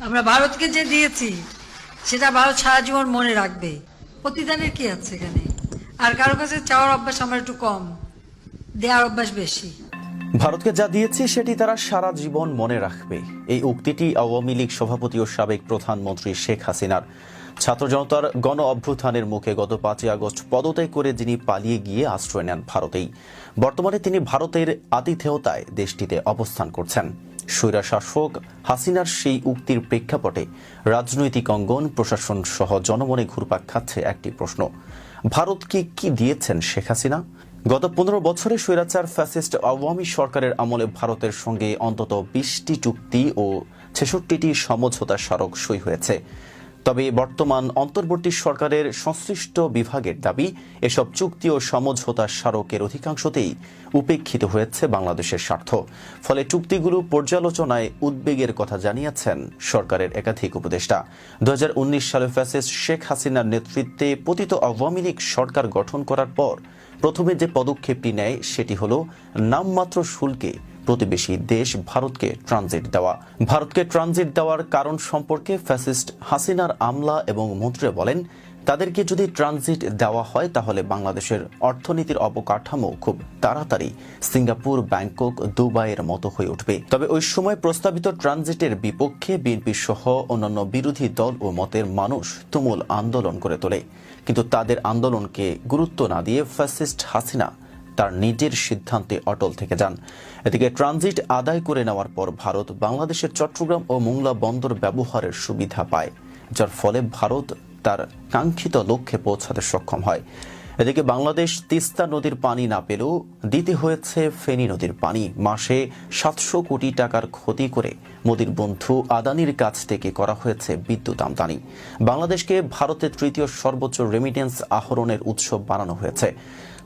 আমরা ভারতকে যে দিয়েছি সেটা ভারত সারা জীবন মনে রাখবে। প্রতিদানের কি আছে এখানে? আর কারো কাছে চাওয়ার অভ্যাস আমার একটু কম, দেওয়ার অভ্যাস বেশি। ভারতকে যা দিয়েছি সেটি তারা সারা জীবন মনে রাখবে, এই উক্তিটি আওয়ামী লীগ সভাপতি ও সাবেক প্রধানমন্ত্রী শেখ হাসিনার। ছাত্র জনতার গণ অভ্যুত্থানের মুখে গত 5ই আগস্ট পদত্যাগ করে যিনি পালিয়ে গিয়ে আশ্রয় নেন ভারতেই, বর্তমানে তিনি ভারতের আতিথেয়তায় দেশটিতে অবস্থান করছেন। স্বৈরা শাসক হাসিনার সেই উক্তির প্রেক্ষাপটে রাজনৈতিক অঙ্গন, প্রশাসন সহ জনমনে ঘুরপাক খাচ্ছে একটি প্রশ্ন: ভারতকে কি দিয়েছেন শেখ হাসিনা? গত 15 বছরে স্বৈরাচার ফ্যাসিস্ট আওয়ামী সরকারের আমলে ভারতের সঙ্গে অন্তত 20টি চুক্তি ও 66টি সমঝোতা স্মারক সই হয়েছে। তবে বর্তমান অন্তর্বর্তী সরকারের সংশ্লিষ্ট বিভাগের দাবি, এসব চুক্তি ও সমঝোতা স্মারকের অধিকাংশতেই উপেক্ষিত হয়েছে বাংলাদেশের স্বার্থ। ফলে চুক্তিগুলো পর্যালোচনায় উদ্বেগের কথা জানিয়েছেন সরকারের একাধিক উপদেষ্টা। 2019 সালে ফ্যাসিস্ট শেখ হাসিনার নেতৃত্বে পতিত আওয়ামী লীগ সরকার গঠন করার পর প্রথমে যে পদক্ষেপটি নেয় সেটি হলো নামমাত্র শুল্কে প্রতিবেশী দেশ ভারতকে ট্রানজিট দেওয়া। ভারতকে ট্রানজিট দেওয়ার কারণ সম্পর্কে ফ্যাসিস্ট হাসিনার আমলা এবং মন্ত্রীরা বলেন, তাদেরকে যদি ট্রানজিট দেওয়া হয় তাহলে বাংলাদেশের অর্থনীতির অবকাঠামো খুব তাড়াতাড়ি সিঙ্গাপুর, ব্যাংকক, দুবাইয়ের মতো হয়ে উঠবে। তবে ওই সময় প্রস্তাবিত ট্রানজিটের বিপক্ষে বিএনপি সহ অন্যান্য বিরোধী দল ও মতের মানুষ তুমুল আন্দোলন করে তোলে। কিন্তু তাদের আন্দোলনকে গুরুত্ব না দিয়ে ফ্যাসিস্ট হাসিনা তার নিজের সিদ্ধান্তে অটল থেকে যান। এদিকে ট্রানজিট আদায় করে নেওয়ার পর ভারত বাংলাদেশের চট্টগ্রাম ও মোংলা বন্দর ব্যবহারের সুবিধা পায়, যার ফলে ভারত তার কাঙ্ক্ষিত লক্ষ্যে পৌঁছাতে সক্ষম হয়। এদিকে বাংলাদেশ তিস্তা নদীর পানি না পেলেও দিতে হয়েছে ফেনী নদীর পানি। মাসে 700 কোটি টাকার ক্ষতি করে মোদির বন্ধু আদানির কাছ থেকে করা হয়েছে বিদ্যুৎ আমদানি। বাংলাদেশকে ভারতের তৃতীয় সর্বোচ্চ রেমিটেন্স আহরণের উৎস বানানো হয়েছে।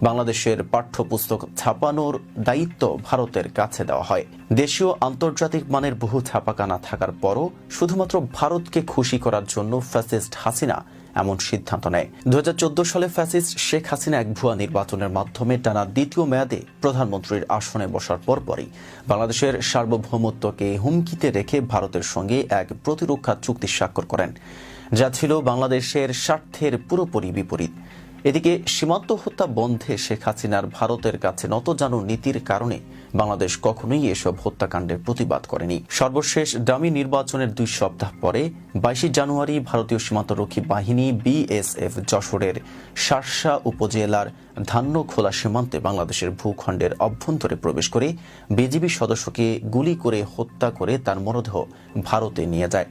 বাংলাদেশের পাঠ্যপুস্তক ছাপানোর দায়িত্ব ভারতের কাছে দেওয়া হয়। দেশীয় আন্তর্জাতিক মানের বহু ছাপাখানা থাকার পরও শুধুমাত্র ভারতকে খুশি করার জন্য ফ্যাসিস্ট হাসিনা এমন সিদ্ধান্ত নেয়। 2014 সালে ফ্যাসিস্ট শেখ হাসিনা এক ভুয়া নির্বাচনের মাধ্যমে টানা দ্বিতীয় মেয়াদে প্রধানমন্ত্রীর আসনে বসার পরপরই বাংলাদেশের সার্বভৌমত্বকে হুমকিতে রেখে ভারতের সঙ্গে এক প্রতিরক্ষা চুক্তি স্বাক্ষর করেন, যা ছিল বাংলাদেশের স্বার্থের পুরোপুরি বিপরীত। এদিকে সীমান্ত হত্যা বন্ধে শেখ হাসিনার ভারতের কাছে নতজানু নীতির কারণে বাংলাদেশ কখনোই এসব হত্যাকাণ্ডের প্রতিবাদ করেনি। সর্বশেষ ডামি নির্বাচনের 2 সপ্তাহ পরে 22 জানুয়ারি ভারতীয় সীমান্তরক্ষী বাহিনী বিএসএফ যশোরের শার্শা উপজেলার ধান্যখোলা সীমান্তে বাংলাদেশের ভূখণ্ডের অভ্যন্তরে প্রবেশ করে বিজিবি সদস্যকে গুলি করে হত্যা করে তার মরদেহ ভারতে নিয়ে যায়।